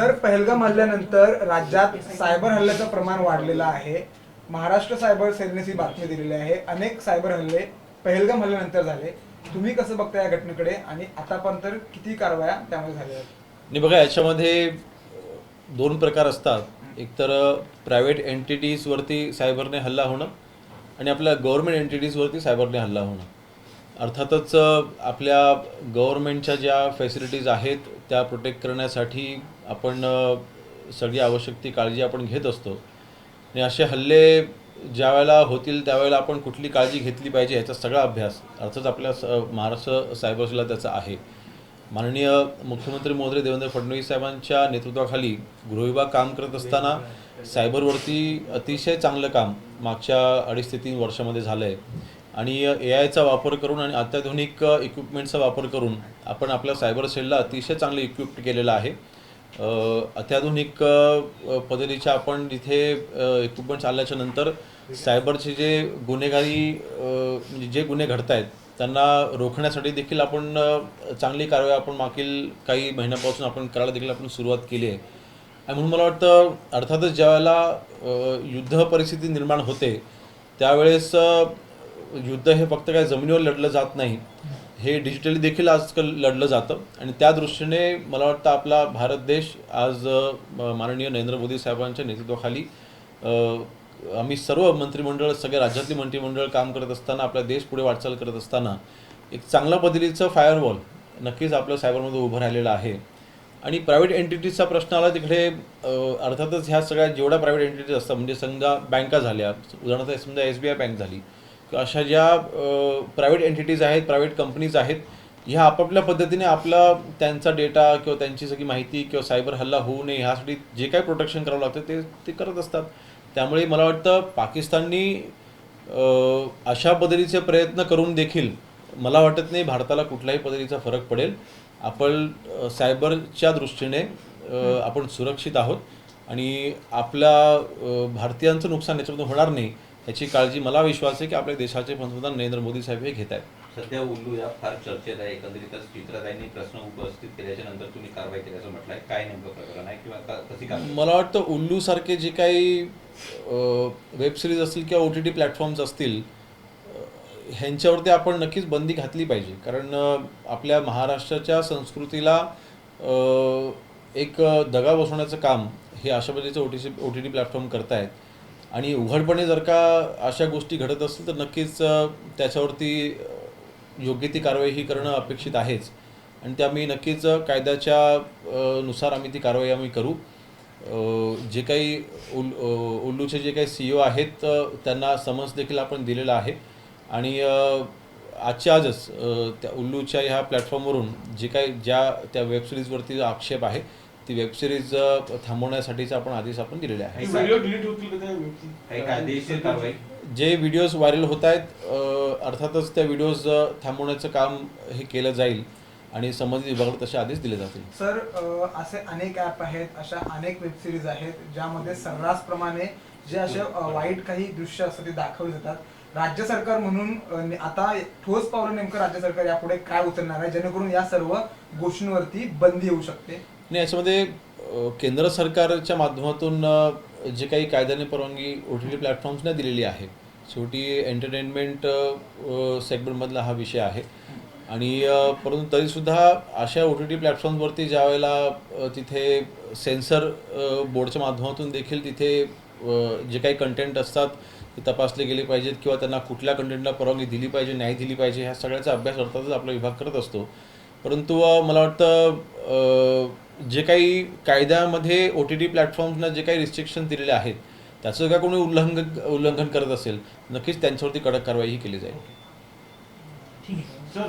Sir, Pahalgam हल्ल्यानंतर राज्यात cyber हल्ल्याचं प्रमाण वाढलेलं आहे. महाराष्ट्र सायबर सेनेची बातमी दिलेली आहे. अनेक सायबर हल्ले पहलगाम हल्ल्यानंतर झाले. तुम्ही कसं बघता या घटनेकडे आणि आतापर्यंत किती कारवाया त्यामध्ये झाल्या आहेत? नाही बघा, याच्यामध्ये दोन प्रकार असतात. एक तर प्रायव्हेट एंटिटीजवरती सायबरने हल्ला होणं आणि आपल्या गव्हर्नमेंट एंटिटीजवरती सायबरने हल्ला होणं. अर्थातच आपल्या गव्हर्नमेंटच्या ज्या फॅसिलिटीज आहेत त्या प्रोटेक्ट करण्यासाठी आपण सगळी आवश्यक ती काळजी आपण घेत असतो. आणि असे हल्ले ज्या वेळेला होतील त्यावेळेला आपण कुठली काळजी घेतली पाहिजे याचा सगळा अभ्यास अर्थातच आपल्या महाराष्ट्र सायबर सेलला त्याचा आहे. माननीय मुख्यमंत्री महोदय देवेंद्र फडणवीस साहेबांच्या नेतृत्वाखाली गृहविभाग काम करत असताना सायबरवरती अतिशय चांगलं काम मागच्या 2.5 ते 3 वर्षामध्ये झालं आहे. आणि AI चा वापर करून आणि अत्याधुनिक इक्विपमेंट्सचा वापर करून आपण आपल्या सायबर सेलला अतिशय चांगलं इक्विप्ड केलेलं आहे. अत्याधुनिक पद्धतीच्या आपण तिथे इक्विपमेंट्स आल्याच्या नंतर सायबरचे जे गुन्हेगारी म्हणजे जे गुन्हे घडत आहेत त्यांना रोखण्यासाठी देखील आपण चांगली कारवाई आपण मागील काही महिन्यापासून आपण करायला देखील आपण सुरुवात केली आहे. आणि म्हणून मला वाटतं अर्थातच ज्यावेळेला युद्ध परिस्थिती निर्माण होते त्यावेळेस युद्ध हे फक्त काय जमिनीवर लढलं जात नाही, हे डिजिटली देखील आजकाल लढलं जातं. आणि त्या दृष्टीने मला वाटतं आपला भारत देश आज माननीय नरेंद्र मोदी साहेबांच्या नेतृत्वाखाली आम्ही सर्व मंत्रिमंडळ सगळ्या राज्यातली मंत्रिमंडळ काम करत असताना आपला देश पुढे वाटचाल करत असताना एक चांगल्या पद्धतीचं फायरवॉल नक्कीच आपल्या सायबरमध्ये उभं राहिलेलं आहे. आणि प्रायव्हेट एंटिटीजचा प्रश्न आला तिकडे अर्थातच ह्या सगळ्या जेवढ्या प्रायव्हेट एंटिटीज असतात म्हणजे समजा बँका झाल्या, उदाहरणार्थ समजा SBI बँक झाली किंवा अशा ज्या प्रायव्हेट एंटिटीज आहेत, प्रायव्हेट कंपनीज आहेत, ह्या आपापल्या पद्धतीने आपला त्यांचा डेटा किंवा त्यांची सगळी माहिती किंवा सायबर हल्ला होऊ नये ह्यासाठी जे काही प्रोटेक्शन करावं लागतं ते करत असतात. त्यामुळे मला वाटतं पाकिस्ताननी अशा पद्धतीचे प्रयत्न करून देखील मला वाटत नाही भारताला कुठल्याही पद्धतीचा फरक पडेल. आपण सायबरच्या दृष्टीने आपण सुरक्षित आहोत आणि आपल्या भारतीयांचं नुकसान याच्यामधून होणार नाही याची काळजी मला विश्वास आहे की आपल्या देशाचे पंतप्रधान नरेंद्र मोदी साहेब हे घेत आहेत. सध्या उल्लू या फार चर्चेत आहे. एकंदरीतच चित्रताईंनी प्रश्न उपस्थित केल्याच्या नंतर तुम्ही कारवाई केल्याचं म्हटलंय. काय नेमकं प्रकरण आहे किंवा कशी कारवाई? मला वाटतं उल्लूसारखे जे काही वेबसिरीज असतील किंवा OTT प्लॅटफॉर्म्स असतील ह्यांच्यावरती आपण नक्कीच बंदी घातली पाहिजे. कारण आपल्या महाराष्ट्राच्या संस्कृतीला एक दगा बसवण्याचं काम हे अशा पद्धतीचे OTT प्लॅटफॉर्म करतायत. आणि उघडपणे जर का अशा गोष्टी घडत असतील तर नक्कीच त्याच्यावरती योग्य ती कारवाई ही करणं अपेक्षित आहेच. आणि ते आम्ही नक्कीच कायद्याच्या नुसार आम्ही ती कारवाई आम्ही करू. जे काही उल्लूचे जे काही CEO आहेत त्यांना समन्स देखील आपण दिलेला आहे. आणि आजच्या आजच त्या उल्लूच्या ह्या प्लॅटफॉर्मवरून जे काही त्या वेबसिरीजवरती आक्षेप आहे ती वेबसिरीज थांबवण्यासाठीच आपण आदेश आपण दिलेले आहे. कायदेशीर कारवाई जे व्हिडिओज व्हायरल होत आहेत अर्थातच त्या व्हिडिओज थांबवण्याचं काम हे केलं जाईल आणि संबंधित विभागाला तसे आदेश दिले जातील. सर, असे अनेक ॲप आहेत, अशा अनेक वेबसिरीज आहेत ज्यामध्ये सर्रासप्रमाणे जे असे वाईट काही दृश्य असतात ते दाखवले जातात. राज्य सरकार म्हणून आता ठोस पावलं नेमकं राज्य सरकार यापुढे काय उचलणार आहे जेणेकरून या सर्व गोष्टींवरती बंदी येऊ शकते? आणि याच्यामध्ये केंद्र सरकारच्या माध्यमातून जे काही कायद्याने परवानगी OTT प्लॅटफॉर्म्सना दिलेली आहे. शेवटी एंटरटेनमेंट सेगमेंटमधला हा विषय आहे. आणि परंतु तरीसुद्धा अशा OTT प्लॅटफॉर्मवरती ज्या वेळेला तिथे सेन्सर बोर्डच्या माध्यमातून देखील तिथे जे काही कंटेंट असतात ते तपासले गेले पाहिजेत किंवा त्यांना कुठल्या कंटेंटला परवानगी दिली पाहिजे नाही दिली पाहिजे ह्या सगळ्याचा अभ्यास अर्थातच आपला विभाग करत असतो. परंतु मला वाटतं जे काही कायद्यामध्ये OTT प्लॅटफॉर्म्सना जे काही रिस्ट्रिक्शन दिलेले आहेत त्याचं का कोणी उल्लंघन करत असेल नक्कीच त्यांच्यावरती कडक कारवाई ही केली जाईल. सर,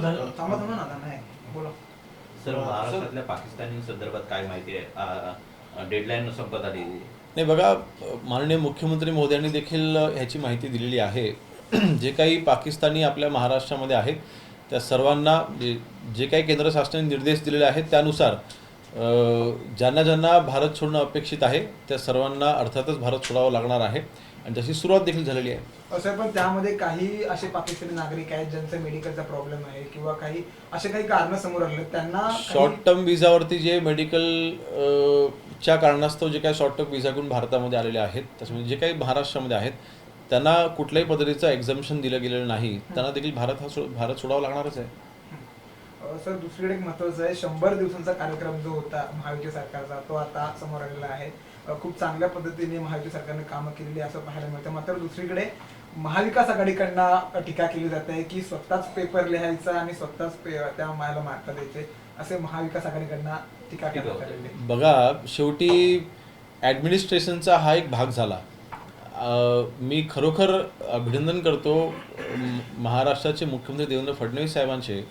महाराष्ट्रातल्या पाकिस्तानी संदर्भात काय माहिती आहे? डेडलाईन संपत आली. नाही बघा, माननीय मुख्यमंत्री महोदयांनी देखील ह्याची माहिती दिलेली आहे. जे काही पाकिस्तानी आपल्या महाराष्ट्रामध्ये आहेत त्या सर्वांना जे काही केंद्र शासनाने निर्देश दिलेले आहेत त्यानुसार ज्यांना भारत सोडणं अपेक्षित आहे त्या सर्वांना अर्थातच भारत सोडावं लागणार आहे. आणि तशी सुरुवात देखील झालेली आहे. असं पण त्यामध्ये काही असे पाकिस्तानी नागरिक आहेत ज्यांचा मेडिकलचा प्रॉब्लेम आहे किंवा काही असे काही कारण समोर आले त्यांना शॉर्ट टर्म विजावरती जे मेडिकल च्या कारणास्तव जे काही शॉर्ट टर्म विजा घेऊन भारतामध्ये आलेले आहेत, त्याच्यामध्ये जे काही महाराष्ट्रामध्ये आहेत, त्यांना कुठल्याही पद्धतीचं एक्झम्पशन दिलं गेलेलं नाही, त्यांना देखील भारत सोडावा लागणारच आहे. सर दुसरीकडे एक महत्त्वाचं आहे, 100 दिवसांचा कार्यक्रम जो होता महायुती सरकारचा तो आता समोर आलेला आहे. खूप चांगल्या पद्धतीने महायुती सरकारने कामं केलेली असं पाहायला मिळतं. मात्र दुसरीकडे महाविकास आघाडीकडनं टीका केली जाते की स्वतःच पेपर लिहायचा आणि स्वतःच त्या मायाला मार्क द्यायचे असे महाविकास आघाडीकडनं टीका करण्यात आलेली आहे. बघा, शेवटी ॲडमिनिस्ट्रेशनचा हा एक भाग झाला. मी खरोखर अभिनंदन करतो महाराष्ट्राचे मुख्यमंत्री देवेंद्र फडणवीस साहेबांचे.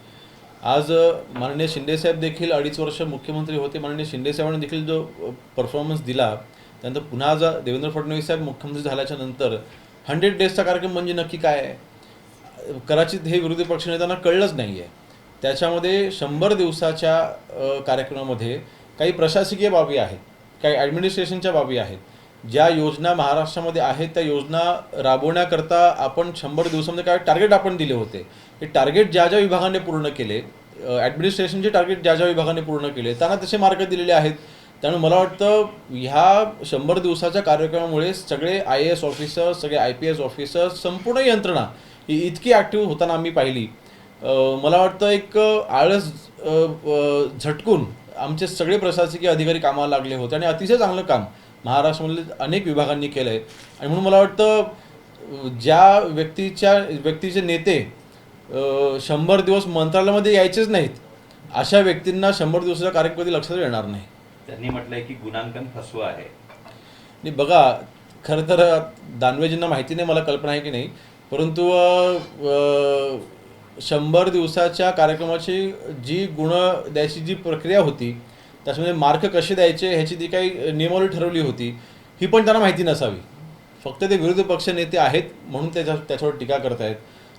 आज माननीय शिंदेसाहेब देखील 2.5 वर्ष मुख्यमंत्री होते. माननीय शिंदेसाहेबांनी देखील जो परफॉर्मन्स दिला, त्यानंतर पुन्हा आज देवेंद्र फडणवीस साहेब मुख्यमंत्री झाल्याच्या नंतर 100 डेजचा कार्यक्रम म्हणजे नक्की काय आहे, कदाचित हे विरोधी पक्षनेत्यांना कळलंच नाही आहे. त्याच्यामध्ये 100 दिवसाच्या कार्यक्रमामध्ये काही प्रशासकीय बाबी आहेत, काही ॲडमिनिस्ट्रेशनच्या बाबी आहेत. ज्या योजना महाराष्ट्रामध्ये आहेत त्या योजना राबवण्याकरता आपण 100 दिवसामध्ये काय टार्गेट आपण दिले होते, हे टार्गेट ज्या ज्या विभागाने पूर्ण केले, ॲडमिनिस्ट्रेशनचे टार्गेट ज्या ज्या विभागाने पूर्ण केले त्यांना तसे मार्क दिलेले आहेत. त्यामुळे मला वाटतं ह्या 100 दिवसाच्या कार्यक्रमामुळे सगळे IAS ऑफिसर्स, सगळे IPS ऑफिसर्स, संपूर्ण यंत्रणा ही इतकी ॲक्टिव्ह होताना आम्ही पाहिली. मला वाटतं एक आळस झटकून आमचे सगळे प्रशासकीय अधिकारी कामाला लागले होते आणि अतिशय चांगलं काम महाराष्ट्रामधले अनेक विभागांनी केलं आहे. आणि म्हणून मला वाटतं ज्या व्यक्तीचे नेते 100 दिवस मंत्रालयामध्ये यायचेच नाहीत, अशा व्यक्तींना 100 दिवसाचा कार्यक्रम कधी लक्षात येणार नाही. त्यांनी म्हटलंय की गुणांकन फसवं आहे. नाही बघा, खरं तर दानवेजींना माहिती नाही, मला कल्पना आहे की नाही, परंतु 100 दिवसाच्या कार्यक्रमाची जी गुण द्यायची जी प्रक्रिया होती, त्याच्यामध्ये मार्क कसे द्यायचे ह्याची जी काही नियमावली ठरवली होती, ही पण त्यांना माहिती नसावी. फक्त ते विरोधी पक्ष नेते आहेत म्हणून त्याच्यावर टीका करतायत.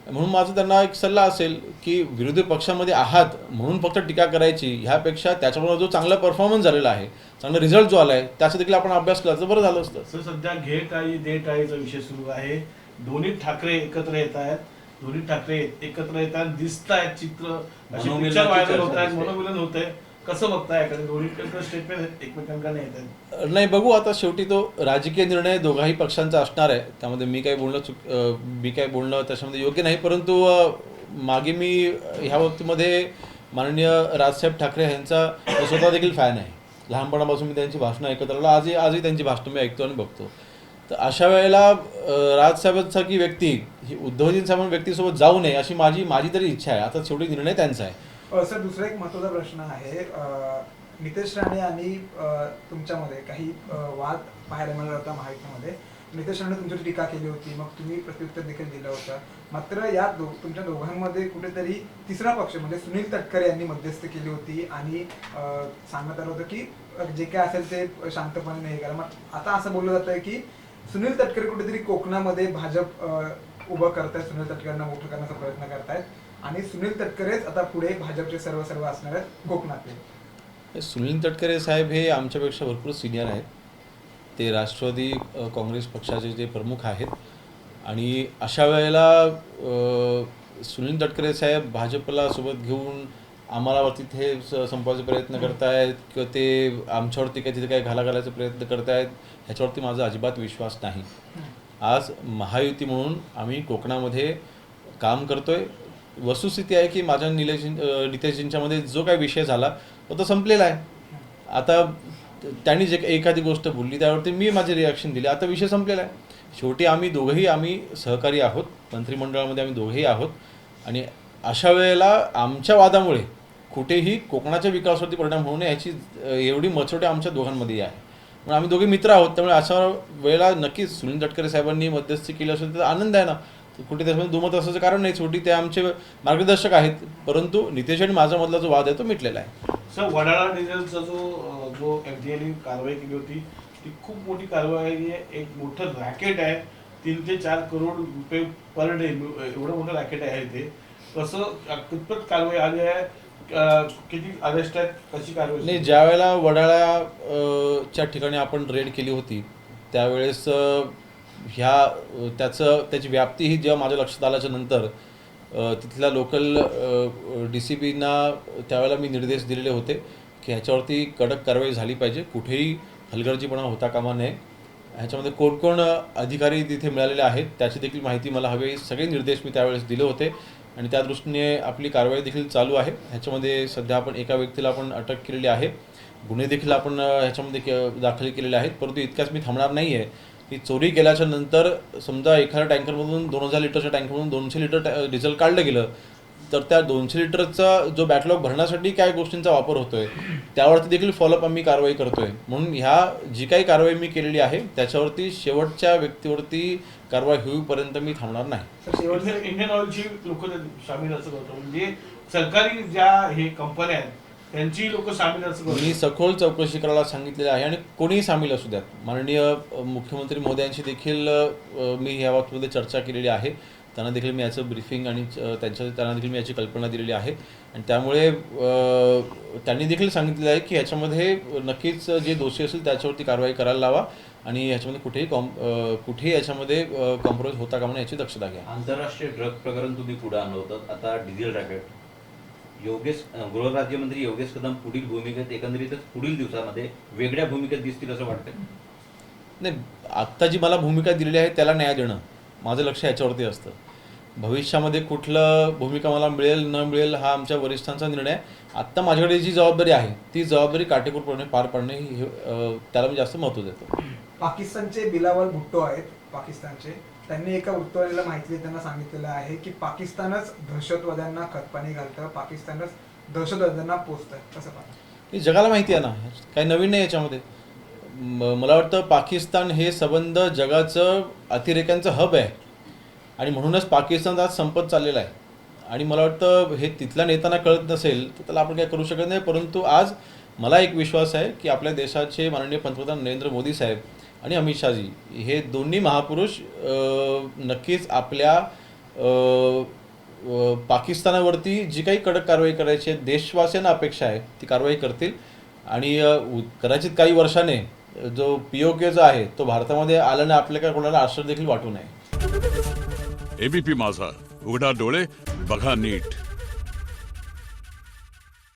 म्हणून माझं त्यांना एक सल्ला असेल की विरोधी पक्षामध्ये आहात म्हणून फक्त टीका करायची, ह्यापेक्षा त्याच्यामुळे जो चांगला परफॉर्मन्स झालेला आहे, चांगला रिझल्ट जो आला आहे, त्याचा देखील आपण अभ्यास केला तर बरं झालं असतं. सर सध्या घे टाळी दे टाळीचा विषय सुरू आहे. दोन्ही ठाकरे एकत्र येत आहेत, दोन्ही ठाकरे एकत्र येतात, दिसत आहेत चित्र, मनोमिलनाची व्हायरल होत चर्चा आहेत, दिसते. मनोमिलन होत आहे. कसं बघताय एखाद्या दोन्ही स्टेटमेंट एकमेकांकडे येत आहेत? नाही, बघू आता, शेवटी तो राजकीय निर्णय दोघाही पक्षांचा असणार आहे. त्यामध्ये मी काय बोलणं त्याच्यामध्ये योग्य नाही. परंतु मागे मी ह्या बाबतीमध्ये माननीय राजसाहेब ठाकरे यांचा स्वतः देखील फॅन आहे. लहानपणापासून मी त्यांची भाषणं ऐकत राहिलो, आजही त्यांची भाषणं मी ऐकतो आणि बघतो. तर अशा वेळेला राजसाहेबांसारखी व्यक्ती ही उद्धवजींसारख्या व्यक्तीसोबत जाऊ नये अशी माझी तरी इच्छा आहे. आता शेवटी निर्णय त्यांचा आहे. सर दुसरा एक महत्त्वाचा प्रश्न आहे, नितेश राणे आणि तुमच्यामध्ये काही वाद पाहायला मिळाला होता महायुतीमध्ये. नितेश राणे तुमच्यावर टीका केली होती, मग तुम्ही प्रत्युत्तर देखील दिलं होतं. मात्र या तुमच्या दोघांमध्ये कुठेतरी तिसरा पक्ष म्हणजे सुनील तटकरे यांनी मध्यस्थी केली होती आणि सांगण्यात आलं होतं की जे काय असेल ते शांतपणे नाही करा. मग आता असं बोललं जात आहे की सुनील तटकरे कुठेतरी कोकणामध्ये भाजप उभं करतायत, सुनील तटकरेंना मोठं करण्याचा प्रयत्न करतायत आणि सुनील तटकरेच आता पुढे भाजपचे सर्व असणार आहेत कोकणातले. सुनील तटकरे साहेब हे आमच्यापेक्षा भरपूर सिनियर आहेत. ते राष्ट्रवादी काँग्रेस पक्षाचे जे प्रमुख आहेत आणि अशा वेळेला सुनील तटकरे साहेब भाजपला सोबत घेऊन आम्हाला तिथे संपवायचा प्रयत्न करतायत किंवा ते आमच्यावरती काय तिथे काय घालायचा प्रयत्न करतायत, ह्याच्यावरती माझा अजिबात विश्वास नाही. आज महायुती म्हणून आम्ही कोकणामध्ये काम करतोय. वस्तुस्थिती आहे की माझ्या नितेशजींच्यामध्ये जो काही विषय झाला तो संपलेला आहे. आता त्यांनी जे एखादी गोष्ट बोलली त्यावरती मी माझी रिॲक्शन दिली, आता विषय संपलेला आहे. शेवटी आम्ही सहकारी आहोत, मंत्रिमंडळामध्ये आम्ही दोघेही आहोत आणि अशा वेळेला आमच्या वादामुळे कुठेही कोकणाच्या विकासावरती परिणाम होऊ नये याची एवढी मचोटी आमच्या दोघांमध्ये आहे. म्हणून आम्ही दोघे मित्र आहोत. त्यामुळे अशा वेळेला नक्कीच सुनील तटकरे साहेबांनी मध्यस्थी केली असेल तर आनंद आहे ना. कुठे त्याच्यामध्ये दुमत असायचं कारण नाही. शेवटी ते आमचे मार्गदर्शक आहेत. परंतु नितेश आणि माझ्यामधला जो वाद आहे तो मिटलेला आहे. सर वडाळा डिझेलचा जो FDAने कारवाई केली होती ती खूप मोठी कारवाई आहे. एक मोठं रॅकेट आहे, 3 ते 4 करोड रुपये पर डे एवढं मोठं रॅकेट आहे ते. कसं कितपत कारवाई आली आहे, किती अरेस्ट आहेत, कशी कारवाई? नाही, ज्या वेळेला वडाळ्याच्या ठिकाणी आपण रेड केली होती त्यावेळेस त्याची व्याप्ती ही जेव्हा माझ्या लक्षात आल्याच्या नंतर तिथल्या लोकल DCPना त्यावेळेला मी निर्देश दिलेले होते की ह्याच्यावरती कडक कारवाई झाली पाहिजे, कुठेही हलगर्जीपणा होता कामा नये. ह्याच्यामध्ये कोण कोण अधिकारी तिथे मिळालेले आहेत त्याची देखील माहिती मला हवी, सगळे निर्देश मी त्यावेळेस दिले होते आणि त्या दृष्टीने आपली कारवाई देखील चालू आहे. ह्याच्यामध्ये सध्या आपण एका व्यक्तीला आपण अटक केलेली आहे, गुन्हे देखील आपण ह्याच्यामध्ये दाखल केलेले आहेत. परंतु इतक्याच मी थांबणार नाही आहे की चोरी केल्याच्या नंतर समजा एखाद्या टँकरमधून 2000 लिटरच्या टँकरमधून 200 लिटर डिझेल काढलं गेलं तर त्या 200 लिटरचा जो बॅकलॉग भरण्यासाठी काय गोष्टींचा वापर होतोय त्यावरती देखील फॉलोअप आम्ही कारवाई करतोय. म्हणून ह्या जी काही कारवाई मी केलेली आहे त्याच्यावरती शेवटच्या व्यक्तीवरती कारवाई होईपर्यंत मी थांबणार नाही. तर शेवटचं इंडियन ऑइलची लोक सामील असं करतो, म्हणजे सरकारी ज्या हे कंपन्या आहेत त्यांची लोक सामील असं मी करतो. सखोल चौकशी करायला सांगितलेले आहे आणि कोणीही सामील असू द्यात. माननीय मुख्यमंत्री महोदयांशी देखील मी ह्या बाबतीमध्ये चर्चा केलेली आहे. त्यांना देखील मी याचं ब्रीफिंग आणि त्यांना देखील मी याची कल्पना दिलेली आहे आणि त्यामुळे त्यांनी देखील सांगितलेलं आहे की ह्याच्यामध्ये नक्कीच जे दोषी असेल त्याच्यावरती कारवाई करायला लावा आणि ह्याच्यामध्ये कुठेही याच्यामध्ये कॉम्प्रोमाइज होता कामा नये याची दक्षता घ्या. आंतरराष्ट्रीय ड्रग प्रकरण तुम्ही पुढे आणलं होतं, आता डिझेल रॅकेट. गृहराज्यमंत्री योगेश कदम पुढील भूमिकेत एकंदरीतच पुढील दिवसामध्ये वेगळ्या भूमिकेत दिसतील असं वाटतं? नाही, आत्ता जी मला भूमिका दिलेली आहे त्याला न्याय देणं माझं लक्ष याच्यावरती असतं. भविष्यामध्ये कुठलं भूमिका मला मिळेल न मिळेल हा आमच्या वरिष्ठांचा निर्णय आहे. आत्ता माझ्याकडे जी जबाबदारी आहे ती जबाबदारी काटेकोरपणे पार पाडणे त्याला मी जास्त महत्त्व देतो. पाकिस्तानचे बिलावल भुट्टो आहेत पाकिस्तानचे, त्यांनी एका वृत्तवाहिनीला माहिती त्यांना सांगितलेलं आहे की पाकिस्तानच दहशतवाद्यांना खतपाणी घालतं, पाकिस्तानच दहशतवाद्यांना पोचतं. कसं पाहता? हे जगाला माहिती आहे ना, काही नवीन नाही याच्यामध्ये. मला वाटतं पाकिस्तान हे संबंध जगाचं अतिरेक्यांचं हब आहे आणि म्हणूनच पाकिस्तान आज संपत चाललेला आहे. आणि मला वाटतं हे तिथल्या नेत्यांना कळत नसेल तर त्याला आपण काय करू शकत नाही. परंतु आज मला एक विश्वास आहे की आपल्या देशाचे माननीय पंतप्रधान नरेंद्र मोदी साहेब आणि अमित शहाजी हे दोन्ही महापुरुष नक्कीच आपल्या पाकिस्तानावरती जी काही कडक कारवाई करायची आहे, देशवासियांना अपेक्षा आहे ती कारवाई करतील आणि कदाचित काही वर्षाने जो POK जो आहे तो भारतामध्ये आल्याने आपल्या काय कोणाला आश्चर्य देखील वाटू नये. ABP माझा, उघडा डोळे बघा नीट.